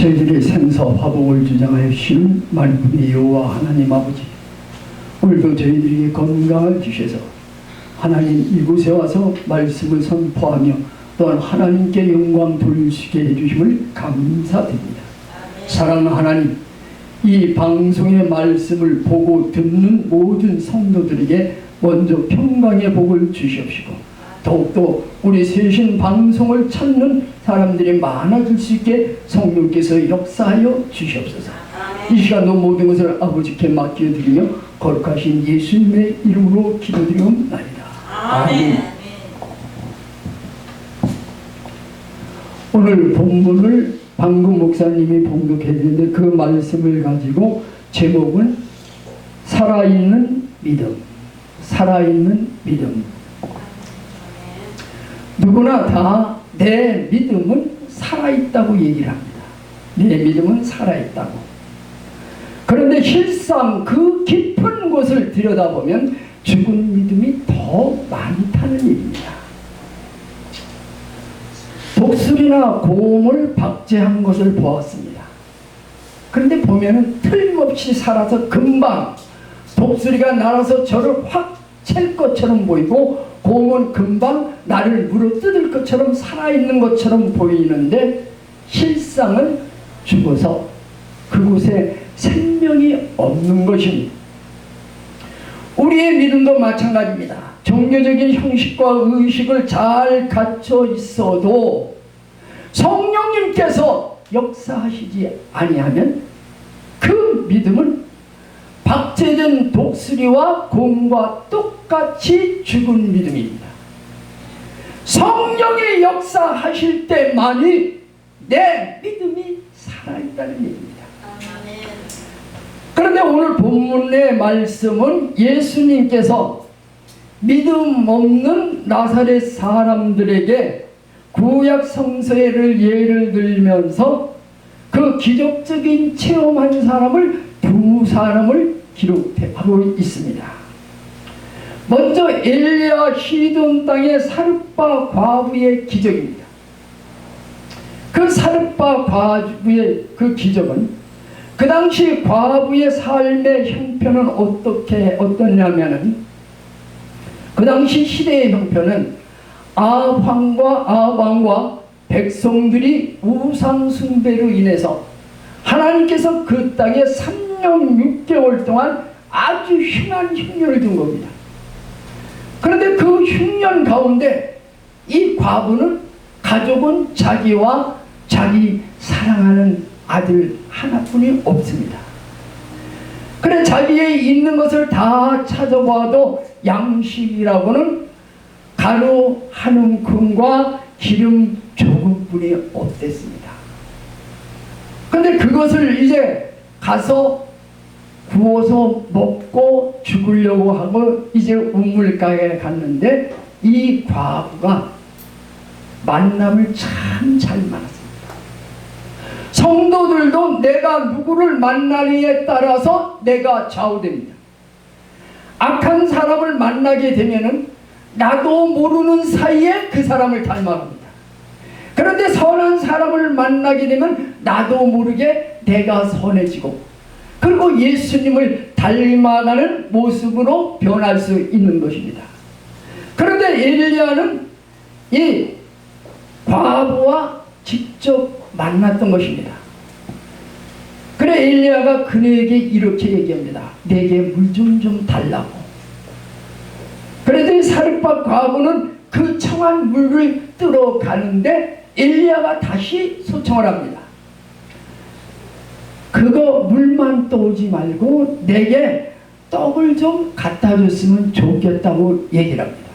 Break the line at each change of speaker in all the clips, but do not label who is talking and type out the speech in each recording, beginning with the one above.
저희들의 생사 화복을 주장하여 주시는 만군의 여호와 하나님 아버지, 오늘도 저희들에게 건강을 주셔서 하나님 이곳에 와서 말씀을 선포하며 또한 하나님께 영광 돌리시게 해주심을 감사드립니다. 사랑하는 하나님, 이 방송의 말씀을 보고 듣는 모든 성도들에게 먼저 평강의 복을 주시옵시고, 더욱더 우리 세신 방송을 찾는 사람들이 많아질 수 있게 성령께서 역사하여 주시옵소서. 이 시간도 모든 것을 아버지께 맡겨드리며 거룩하신 예수님의 이름으로 기도드리옵나이다. 아멘. 오늘 본문을 방금 목사님이 봉독해드렸는데 그 말씀을 가지고 제목은 살아있는 믿음, 살아있는 믿음. 누구나 다 내 믿음은 살아있다고 얘기를 합니다. 내 믿음은 살아있다고. 그런데 실상 그 깊은 곳을 들여다보면 죽은 믿음이 더 많다는 얘기입니다. 독수리나 곰을 박제한 것을 보았습니다. 그런데 보면은 틀림없이 살아서 금방 독수리가 날아서 저를 확 칠 것처럼 보이고, 곰은 금방 나를 물어뜯을 것처럼 살아있는 것처럼 보이는데 실상은 죽어서 그곳에 생명이 없는 것입니다. 우리의 믿음도 마찬가지입니다. 종교적인 형식과 의식을 잘 갖춰 있어도 성령님께서 역사하시지 아니하면 그 믿음은 박제된 독수리와 곰과 똑같이 죽은 믿음입니다. 성령이 역사하실 때만이 내 믿음이 살아있다는 얘기입니다. 그런데 오늘 본문의 말씀은 예수님께서 믿음 없는 나사렛 사람들에게 구약 성서를 예를 들면서 그 기적적인 체험한 사람을 두 사람을 기록하고 있습니다. 먼저 엘리야 시돈 땅의 사르파 과부의 기적입니다. 그 사르파 과부의 그 기적은 그 당시 과부의 삶의 형편은 어떠냐면은, 그 당시 시대의 형편은 아방과 백성들이 우상 숭배로 인해서 하나님께서 그 땅에 3년 6개월 동안 아주 흉한 흉년을 준 겁니다. 그런데 그 흉년 가운데 이 과부는, 가족은 자기와 자기 사랑하는 아들 하나뿐이 없습니다. 그래 자기의 있는 것을 다 찾아봐도 양식이라고는 가루 한 움큼과 기름 조금뿐이 없댔습니다. 그런데 그것을 이제 가서 구워서 먹고 죽으려고 하고 이제 우물가에 갔는데 이 과부가 만남을 참 잘 만났습니다. 성도들도 내가 누구를 만나느냐에 따라서 내가 좌우됩니다. 악한 사람을 만나게 되면은 나도 모르는 사이에 그 사람을 닮아갑니다. 그런데 선한 사람을 만나게 되면 나도 모르게 내가 선해지고, 그리고 예수님을 닮아가는 모습으로 변할 수 있는 것입니다. 그런데 엘리야는 이 과부와 직접 만났던 것입니다. 그래 엘리야가 그녀에게 이렇게 얘기합니다. 내게 물 좀 달라고. 그런데 사르파 과부는 그 청한 물을 뜨러 가는데 엘리야가 다시 소청을 합니다. 그거 물만 떠오지 말고 내게 떡을 좀 갖다 줬으면 좋겠다고 얘기를 합니다.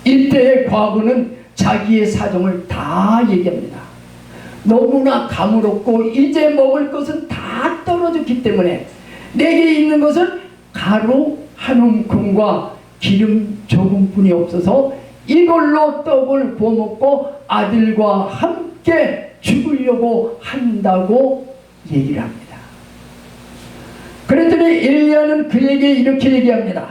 이때의 과부는 자기의 사정을 다 얘기합니다. 너무나 가물었고 이제 먹을 것은 다 떨어졌기 때문에 내게 있는 것은 가루 한 움큼과 기름 조금뿐이 없어서 이걸로 떡을 구워 먹고 아들과 함께 죽으려고 한다고 얘기를 합니다. 그랬더니 엘리야는 그에게 이렇게 얘기합니다.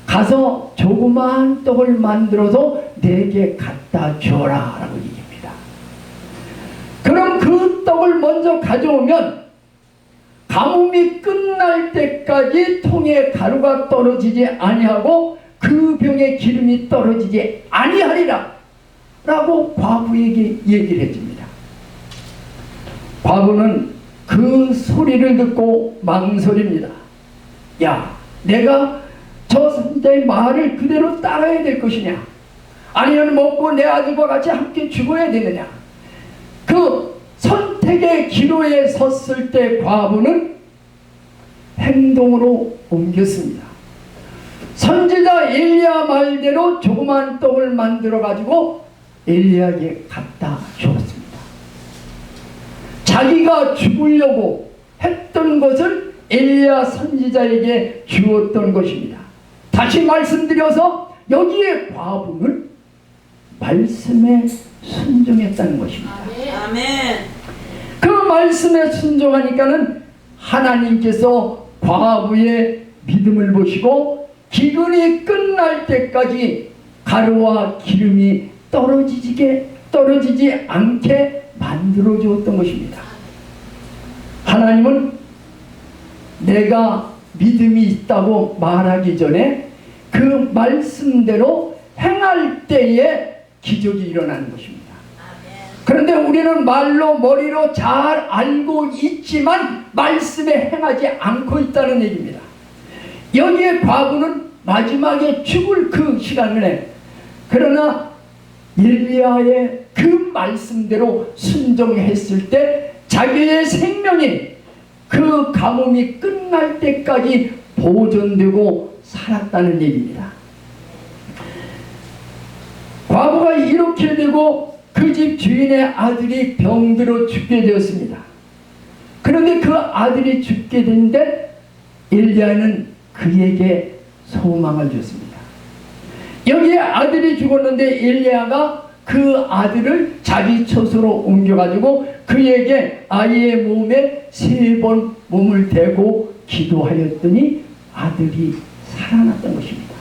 가서 조그마한 떡을 만들어서 내게 갖다 줘라 라고 얘기합니다. 그럼 그 먼저 가져오면 가뭄이 끝날 때까지 통에 가루가 떨어지지 아니하고 그 병에 기름이 떨어지지 아니하리라 라고 과부에게 얘기를 해줍니다. 과부는 그 소리를 듣고 망설입니다. 야, 내가 저 선지자의 말을 그대로 따라야 될 것이냐, 아니면 먹고 내 아들과 같이 함께 죽어야 되느냐. 그 선택의 기로에 섰을 때 과부는 행동으로 옮겼습니다. 선지자 엘리야 말대로 조그만 떡을 만들어 가지고 엘리야에게 갖다 주었습니다. 자기가 죽으려고 했던 것을 엘리야 선지자에게 주었던 것입니다. 다시 말씀드려서 여기에 과부는 말씀에 순종했다는 것입니다.
아멘.
그 말씀에 순종하니까는 하나님께서 과부의 믿음을 보시고 기근이 끝날 때까지 가루와 기름이 떨어지지 않게 만들어 주었던 것입니다. 하나님은 내가 믿음이 있다고 말하기 전에 그 말씀대로 행할 때에 기적이 일어나는 것입니다. 그런데 우리는 말로 머리로 잘 알고 있지만 말씀에 행하지 않고 있다는 얘기입니다. 여기에 과부는 마지막에 죽을 그 시간에 그러나 엘리야의 그 말씀대로 순종했을 때 자기의 생명이 그 가뭄이 끝날 때까지 보존되고 살았다는 얘기입니다. 과부가 이렇게 되고 그 집 주인의 아들이 병들어 죽게 되었습니다. 그런데 그 아들이 죽게 됐는데 엘리야는 그에게 소망을 줬습니다. 여기에 아들이 죽었는데 엘리야가 그 아들을 자기 처소로 옮겨가지고 그에게 아이의 몸에 3번 몸을 대고 기도하였더니 아들이 살아났던 것입니다.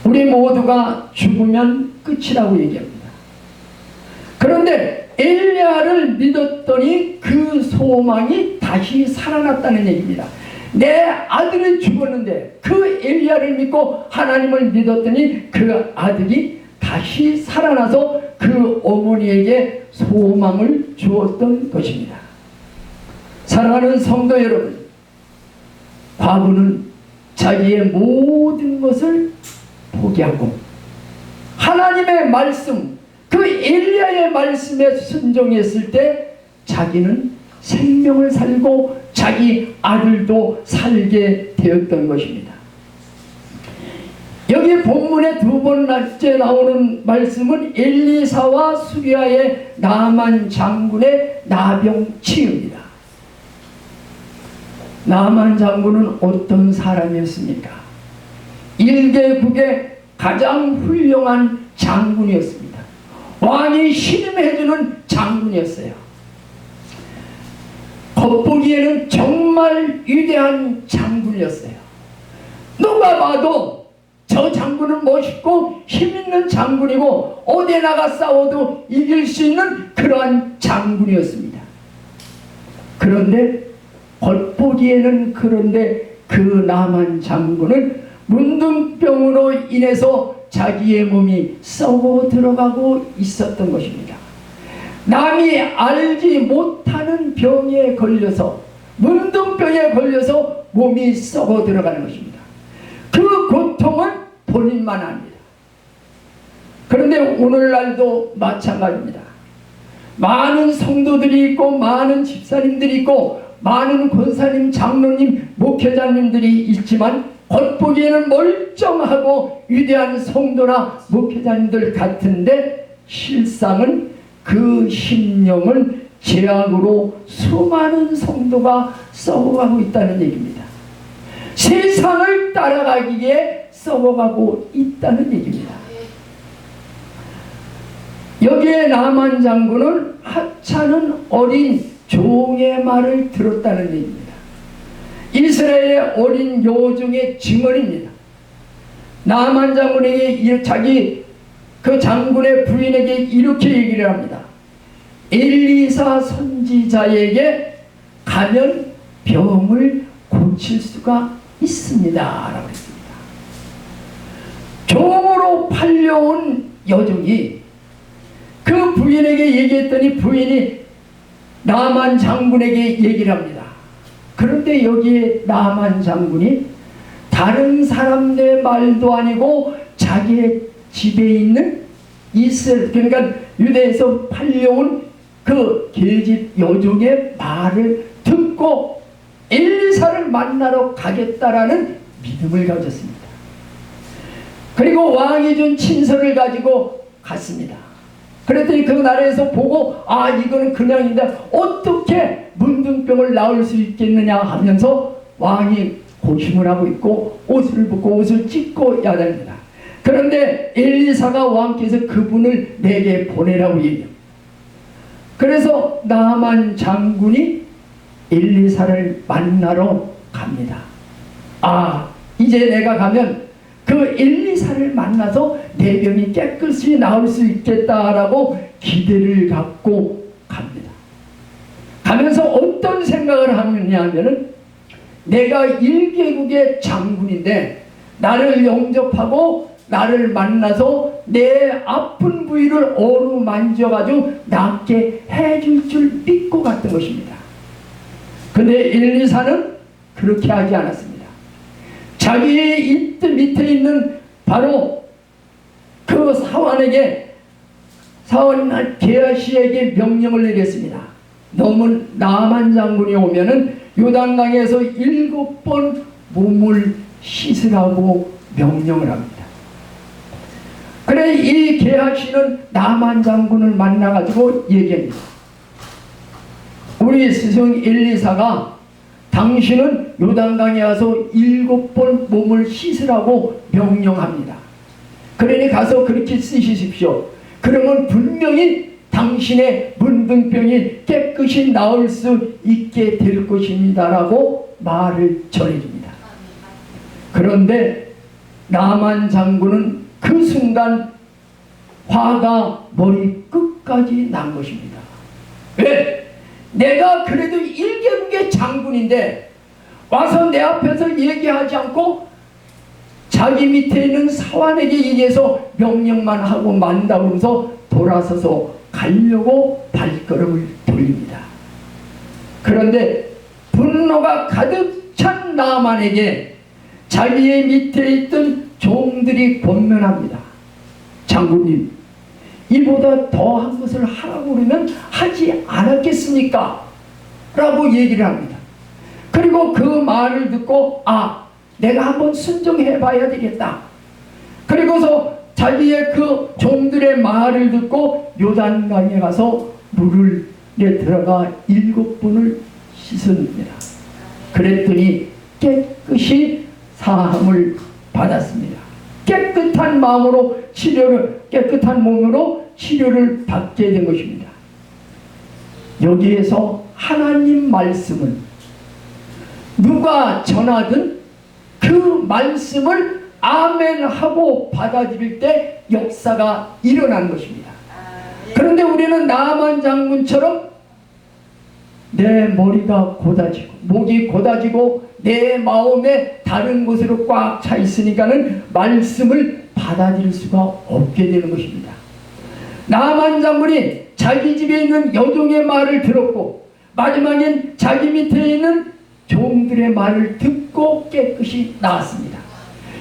우리 모두가 죽으면 끝이라고 얘기합니다. 그런데 엘리야를 믿었더니 그 소망이 다시 살아났다는 얘기입니다. 내 아들이 죽었는데 그 엘리야를 믿고 하나님을 믿었더니 그 아들이 다시 살아나서 그 어머니에게 소망을 주었던 것입니다. 사랑하는 성도 여러분, 과부는 자기의 모든 것을 포기하고 하나님의 말씀, 그 엘리야의 말씀에 순종했을 때 자기는 생명을 살고 자기 아들도 살게 되었던 것입니다. 여기 본문에 2번째 나오는 말씀은 엘리사와 수리아의 나만 장군의 나병치입니다. 나만 장군은 어떤 사람이었습니까? 일개국의 가장 훌륭한 장군이었습니다. 왕이 신임해주는 장군이었어요. 겉보기에는 정말 위대한 장군이었어요. 누가 봐도 저 장군은 멋있고 힘있는 장군이고 어디에 나가 싸워도 이길 수 있는 그러한 장군이었습니다. 그런데 겉보기에는 그런데 그 나만 장군은 문둥병으로 인해서 자기의 몸이 썩어 들어가고 있었던 것입니다. 남이 알지 못하는 병에 걸려서 문둥병에 걸려서 몸이 썩어 들어가는 것입니다. 그 고통은 본인만 압니다. 그런데 오늘날도 마찬가지입니다. 많은 성도들이 있고 많은 집사님들이 있고 많은 권사님, 장로님, 목회자님들이 있지만 겉보기에는 멀쩡하고 위대한 성도나 목회자님들 같은데 실상은 그 심령을 죄악으로 수많은 성도가 썩어가고 있다는 얘기입니다. 세상을 따라가기에 썩어가고 있다는 얘기입니다. 여기에 나만 장군은 하찮은 어린 종의 말을 들었다는 얘기입니다. 이스라엘의 어린 여종의 증언입니다. 나만 장군에게 자기 그 장군의 부인에게 이렇게 얘기를 합니다. 엘리사 선지자에게 가면 병을 고칠 수가 있습니다 라고 했습니다. 종으로 팔려온 여종이 그 부인에게 얘기했더니 부인이 나만 장군에게 얘기를 합니다. 그런데 여기에 나만 장군이 다른 사람들의 말도 아니고 자기의 집에 있는 이스라엘, 그러니까 유대에서 팔려온 그 계집 여종의 말을 듣고 엘리사를 만나러 가겠다라는 믿음을 가졌습니다. 그리고 왕이 준 친서를 가지고 갔습니다. 그랬더니 그 나라에서 보고 아 이거는 그냥인데 어떻게 문둥병을 낳을 수 있겠느냐 하면서 왕이 고심을 하고 있고 옷을 벗고 옷을 찢고 야단입니다. 그런데 엘리사가 왕께서 그분을 내게 보내라고 얘기합니다. 그래서 나만 장군이 엘리사를 만나러 갑니다. 아 이제 내가 가면 그 엘리사를 만나서 내 병이 깨끗이 나을 수 있겠다라고 기대를 갖고 갑니다. 가면서 어떤 생각을 하느냐 하면은 내가 1개국의 장군인데 나를 영접하고 나를 만나서 내 아픈 부위를 어루만져가지고 낫게 해줄 줄 믿고 갔던 것입니다. 근데 엘리사는 그렇게 하지 않았습니다. 자기의 입 밑에 있는 바로 그 사원 게하시에게 명령을 내렸습니다. 너무 나만 장군이 오면은 요단강에서 7번 몸을 씻으라고 명령을 합니다. 그래 이 게하시는 나만 장군을 만나가지고 얘기합니다. 우리 스승 엘리사가 당신은 요단강에 와서 7번 몸을 씻으라고 명령합니다. 그러니 가서 그렇게 씻으십시오. 그러면 분명히 당신의 문둥병이 깨끗이 나을 수 있게 될 것입니다 라고 말을 전해줍니다. 그런데 나만 장군은 그 순간 화가 머리 끝까지 난 것입니다. 왜? 내가 그래도 1개국의 장군인데 와서 내 앞에서 얘기하지 않고 자기 밑에 있는 사환에게 얘기해서 명령만 하고 만다고 하면서 돌아서서 가려고 발걸음을 돌립니다. 그런데 분노가 가득 찬 나만에게 자기의 밑에 있던 종들이 권면합니다. 장군님, 이보다 더한 것을 하라고 그러면 하지 않았겠습니까? 라고 얘기를 합니다. 그리고 그 말을 듣고 아 내가 한번 순종해 봐야 되겠다. 그리고서 자기의 그 종들의 말을 듣고 요단강에 가서 물을 들어가 7번을 씻습니다. 그랬더니 깨끗이 사함을 받았습니다. 깨끗한 마음으로 깨끗한 몸으로 치료를 받게 된 것입니다. 여기에서 하나님 말씀은 누가 전하든 그 말씀을 아멘하고 받아들일 때 역사가 일어난 것입니다. 그런데 우리는 나만 장군처럼 내 머리가 고다지고 목이 고다지고 내 마음에 다른 곳으로 꽉 차 있으니까는 말씀을 받아들일 수가 없게 되는 것입니다. 나만 장군이 자기 집에 있는 여종의 말을 들었고 마지막엔 자기 밑에 있는 종들의 말을 듣고 깨끗이 나았습니다.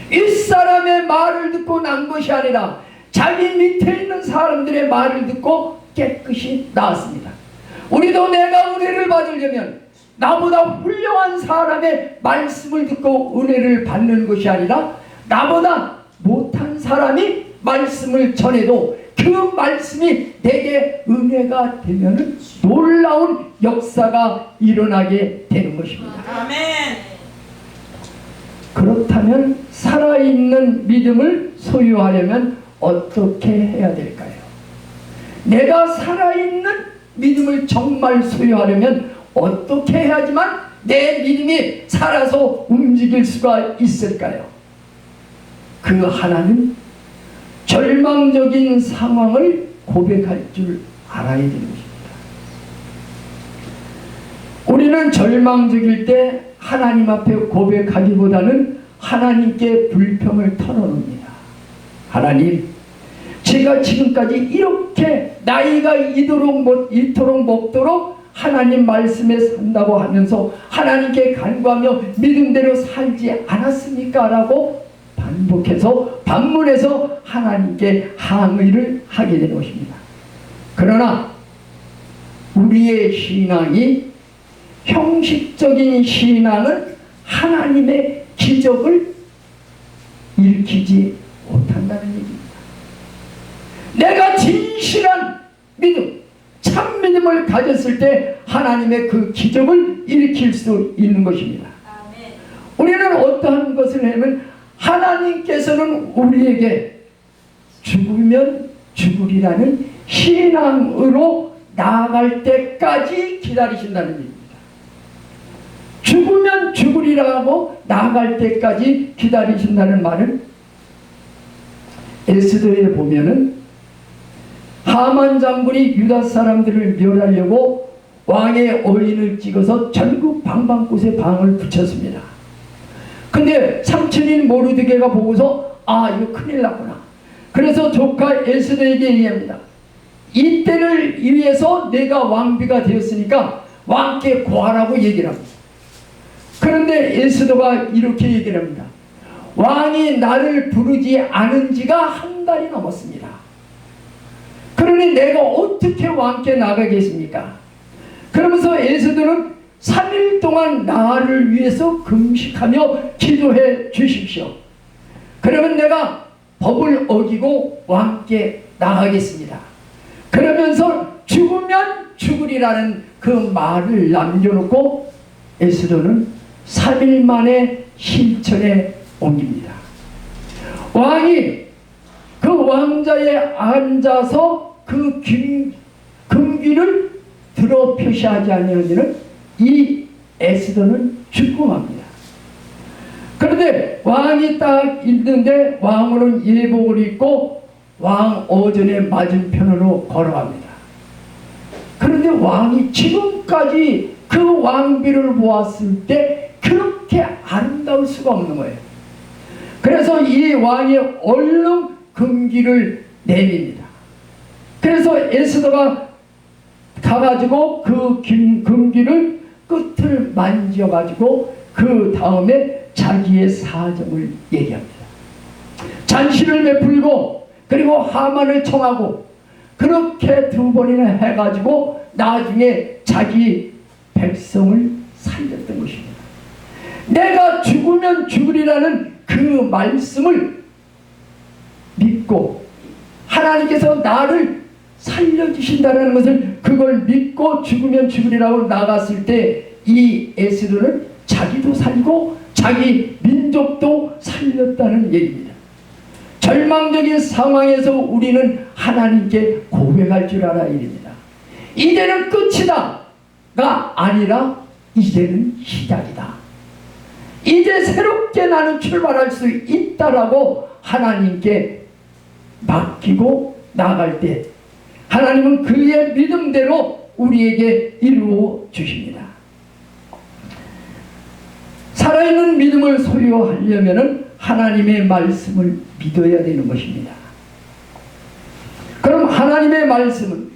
윗사람의 말을 듣고 난 것이 아니라 자기 밑에 있는 사람들의 말을 듣고 깨끗이 나았습니다. 우리도 내가 은혜를 받으려면 나보다 훌륭한 사람의 말씀을 듣고 은혜를 받는 것이 아니라 나보다 못한 사람이 말씀을 전해도 그 말씀이 내게 은혜가 되면 놀라운 역사가 일어나게 되는 것입니다.
아멘.
그렇다면 살아있는 믿음을 소유하려면 어떻게 해야 될까요? 내가 살아있는 믿음을 정말 소유하려면 어떻게 해야지만 내 믿음이 살아서 움직일 수가 있을까요? 그 하나는 절망적인 상황을 고백할 줄 알아야 되는 것입니다. 우리는 절망적일 때 하나님 앞에 고백하기보다는 하나님께 불평을 털어놓습니다. 하나님, 제가 지금까지 이렇게 나이가 이토록 먹도록 하나님 말씀에 산다고 하면서 하나님께 간구하며 믿음대로 살지 않았습니까? 라고 반문해서 하나님께 항의를 하게 되는 것입니다. 그러나 우리의 신앙이 형식적인 신앙은 하나님의 기적을 일으키지 못한다는 얘기입니다. 내가 진실한 믿음, 참 믿음을 가졌을 때 하나님의 그 기적을 일으킬 수 있는 것입니다. 아멘. 우리는 어떠한 것을 하면 하나님께서는 우리에게 죽으면 죽으리라는 신앙으로 나아갈 때까지 기다리신다는 얘기입니다. 죽으면 죽으리라고 나아갈 때까지 기다리신다는 말은 에스더에 보면은 하만 장군이 유다 사람들을 멸하려고 왕의 어인을 찍어서 전국 방방곳에 방을 붙였습니다. 근데 삼촌인 모르드게가 보고서 이거 큰일 났구나. 그래서 조카 에스더에게 얘기합니다. 이때를 위해서 내가 왕비가 되었으니까 왕께 구하라고 얘기를 합니다. 그런데 에스더가 이렇게 얘기를 합니다. 왕이 나를 부르지 않은 지가 한 달이 넘었습니다. 그러니 내가 어떻게 왕께 나가겠습니까? 그러면서 에스더는 3일 동안 나를 위해서 금식하며 기도해 주십시오. 그러면 내가 법을 어기고 왕께 나가겠습니다. 그러면서 죽으면 죽으리라는 그 말을 남겨놓고 에스더는 3일 만에 실천에 옮깁니다. 왕이 그 왕자에 앉아서 그 금귀를 들어 표시하지 아니하면 이 에스더는 죽음합니다. 그런데 왕이 딱 있는데 왕후는 예복을 입고 왕 어전의 맞은편으로 걸어갑니다. 그런데 왕이 지금까지 그 왕비를 보았을 때 그렇게 아름다울 수가 없는 거예요. 그래서 이 왕이 얼른 금기를 내립니다. 그래서 에스더가 가가지고 그 금기를 끝을 만져가지고 그 다음에 자기의 사정을 얘기합니다. 잔치를 베풀고 그리고 하만을 청하고 그렇게 2번이나 해가지고 나중에 자기 백성을 살렸던 것입니다. 내가 죽으면 죽으리라는 그 말씀을 믿고 하나님께서 나를 살려주신다는 것을 그걸 믿고 죽으면 죽으리라고 나갔을 때 이 에스더는 자기도 살고 자기 민족도 살렸다는 얘기입니다. 절망적인 상황에서 우리는 하나님께 고백할 줄 알아야 됩니다. 이제는 끝이다가 아니라 이제는 시작이다. 이제 새롭게 나는 출발할 수 있다라고 하나님께 맡기고 나갈 때 하나님은 그의 믿음대로 우리에게 이루어 주십니다. 살아있는 믿음을 소유하려면 하나님의 말씀을 믿어야 되는 것입니다. 그럼 하나님의 말씀은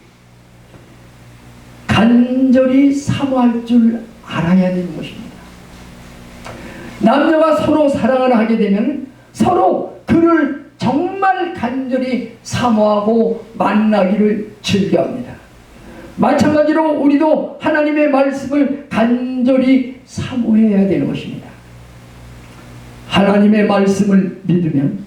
간절히 사모할 줄 알아야 되는 것입니다. 남녀가 서로 사랑을 하게 되면 서로 그를 정말 간절히 사모하고 만나기를 즐겨합니다. 마찬가지로 우리도 하나님의 말씀을 간절히 사모해야 되는 것입니다. 하나님의 말씀을 믿으면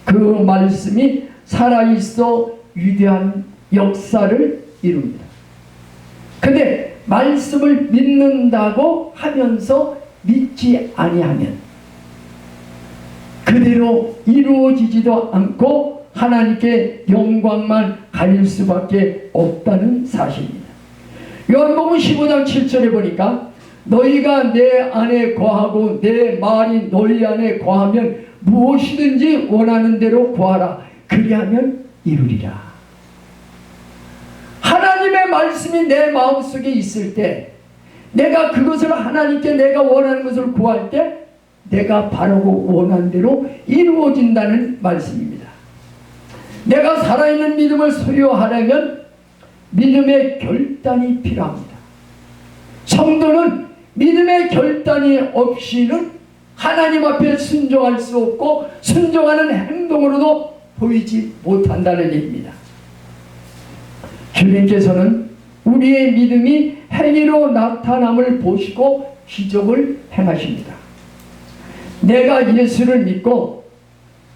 그 말씀이 살아있어 위대한 역사를 이룹니다. 근데 말씀을 믿는다고 하면서 믿지 아니하면 그대로 이루어지지도 않고 하나님께 영광만 가릴 수밖에 없다는 사실입니다. 요한복음 15장 7절에 보니까 너희가 내 안에 거하고 내 말이 너희 안에 거하면 무엇이든지 원하는 대로 구하라. 그리하면 이루리라. 하나님의 말씀이 내 마음속에 있을 때 내가 그것을 하나님께 내가 원하는 것을 구할 때 내가 바라고 원하는 대로 이루어진다는 말씀입니다. 내가 살아있는 믿음을 소유하려면 믿음의 결단이 필요합니다. 성도는 믿음의 결단이 없이는 하나님 앞에 순종할 수 없고 순종하는 행동으로도 보이지 못한다는 얘기입니다. 주님께서는 우리의 믿음이 행위로 나타남을 보시고 기적을 행하십니다. 내가 예수를 믿고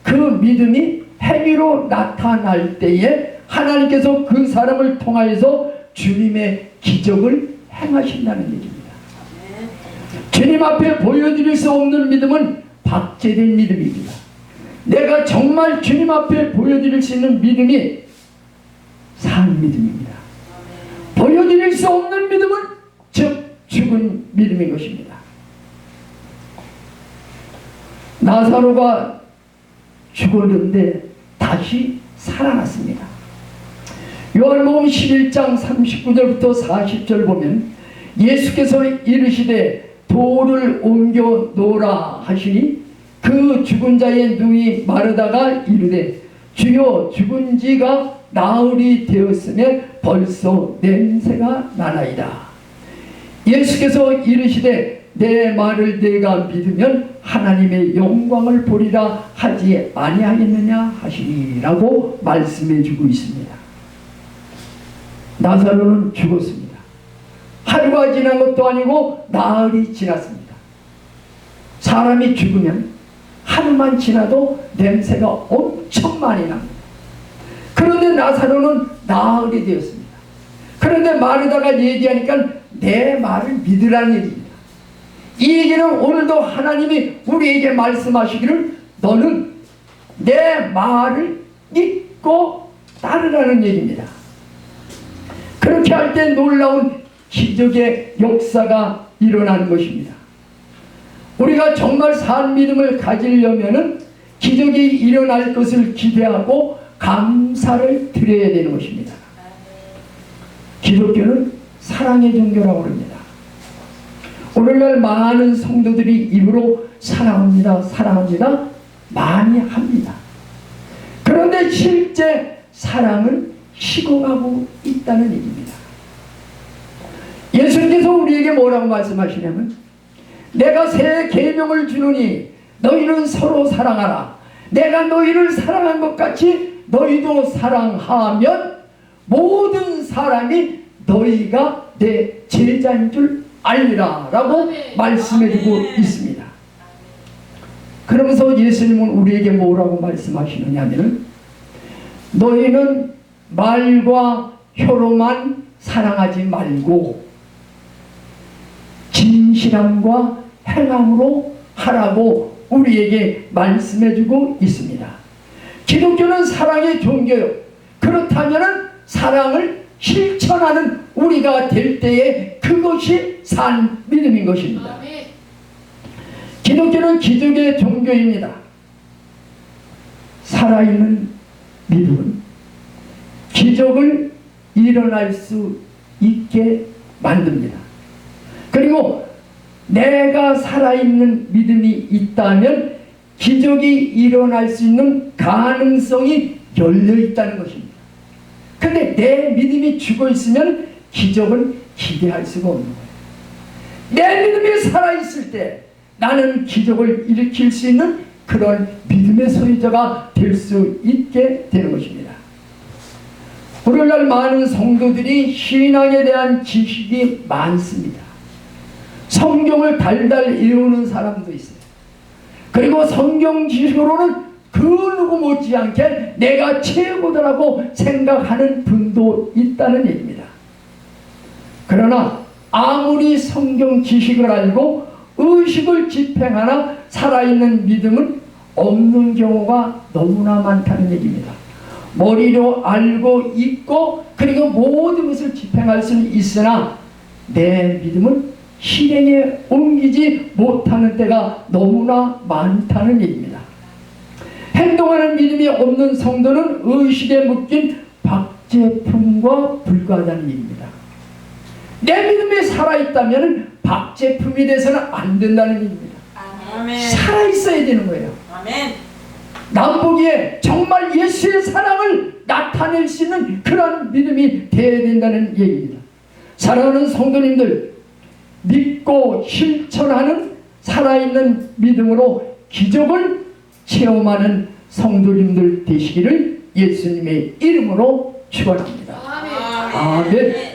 그 믿음이 행위로 나타날 때에 하나님께서 그 사람을 통하여서 주님의 기적을 행하신다는 얘기입니다. 주님 앞에 보여드릴 수 없는 믿음은 박제된 믿음입니다. 내가 정말 주님 앞에 보여드릴 수 있는 믿음이 산 믿음입니다. 보여드릴 수 없는 믿음은 즉 죽은 믿음인 것입니다. 나사로가 죽었는데 다시 살아났습니다. 요한복음 11장 39절부터 40절 보면 예수께서 이르시되 돌을 옮겨 놓으라 하시니 그 죽은 자의 눈이 마르다가 이르되 주여 죽은 지가 나흘이 되었으며 벌써 냄새가 나나이다. 예수께서 이르시되 내 말을 내가 믿으면 하나님의 영광을 보리라 하지 아니하겠느냐 하시니라고 말씀해 주고 있습니다. 나사로는 죽었습니다. 하루가 지난 것도 아니고 나흘이 지났습니다. 사람이 죽으면 하루만 지나도 냄새가 엄청 많이 납니다. 그런데 나사로는 나흘이 되었습니다. 그런데 마르다가 얘기하니까 내 말을 믿으라는 얘기입니다. 이 얘기는 오늘도 하나님이 우리에게 말씀하시기를 너는 내 말을 믿고 따르라는 얘기입니다. 그렇게 할 때 놀라운 기적의 역사가 일어나는 것입니다. 우리가 정말 산 믿음을 가지려면은 기적이 일어날 것을 기대하고 감사를 드려야 되는 것입니다. 기독교는 사랑의 종교라고 합니다. 오늘날 많은 성도들이 입으로 사랑합니다, 사랑합니다 많이 합니다. 그런데 실제 사랑은 식어가고 있다는 얘기입니다. 예수님께서 우리에게 뭐라고 말씀하시냐면 내가 새 계명을 주노니 너희는 서로 사랑하라. 내가 너희를 사랑한 것 같이 너희도 사랑하면 모든 사람이 너희가 내 제자인 줄 알리라 라고 말씀해주고 있습니다. 그러면서 예수님은 우리에게 뭐라고 말씀하시느냐 하면 너희는 말과 혀로만 사랑하지 말고 진실함과 행함으로 하라고 우리에게 말씀해주고 있습니다. 기독교는 사랑의 종교요. 그렇다면 사랑을 실천하는 우리가 될 때에 그것이 산 믿음인 것입니다. 기독교는 기적의 종교입니다. 살아있는 믿음은 기적을 일어날 수 있게 만듭니다. 그리고 내가 살아있는 믿음이 있다면 기적이 일어날 수 있는 가능성이 열려있다는 것입니다. 근데 내 믿음이 죽어 있으면 기적은 기대할 수가 없는 거예요. 내 믿음이 살아있을 때 나는 기적을 일으킬 수 있는 그런 믿음의 소유자가 될 수 있게 되는 것입니다. 오늘날 많은 성도들이 신앙에 대한 지식이 많습니다. 성경을 달달 외우는 사람도 있어요. 그리고 성경 지식으로는 그 누구 못지않게 내가 최고다라고 생각하는 분도 있다는 얘기입니다. 그러나 아무리 성경 지식을 알고 의식을 집행하나 살아있는 믿음은 없는 경우가 너무나 많다는 얘기입니다. 머리로 알고 있고 그리고 모든 것을 집행할 수는 있으나 내 믿음은 실행에 옮기지 못하는 때가 너무나 많다는 얘기입니다. 행동하는 믿음이 없는 성도는 의식에 묶인 박제품과 불과하다는 얘기입니다. 내 믿음이 살아있다면 박제품이 돼서는 안 된다는 의미입니다.
아멘.
살아있어야 되는 거예요.
아멘.
남보기에 정말 예수의 사랑을 나타낼 수 있는 그런 믿음이 되어야 된다는 얘기입니다. 사랑하는 성도님들, 믿고 실천하는 살아있는 믿음으로 기적을 체험하는 성도님들 되시기를 예수님의 이름으로 축원합니다. 아멘.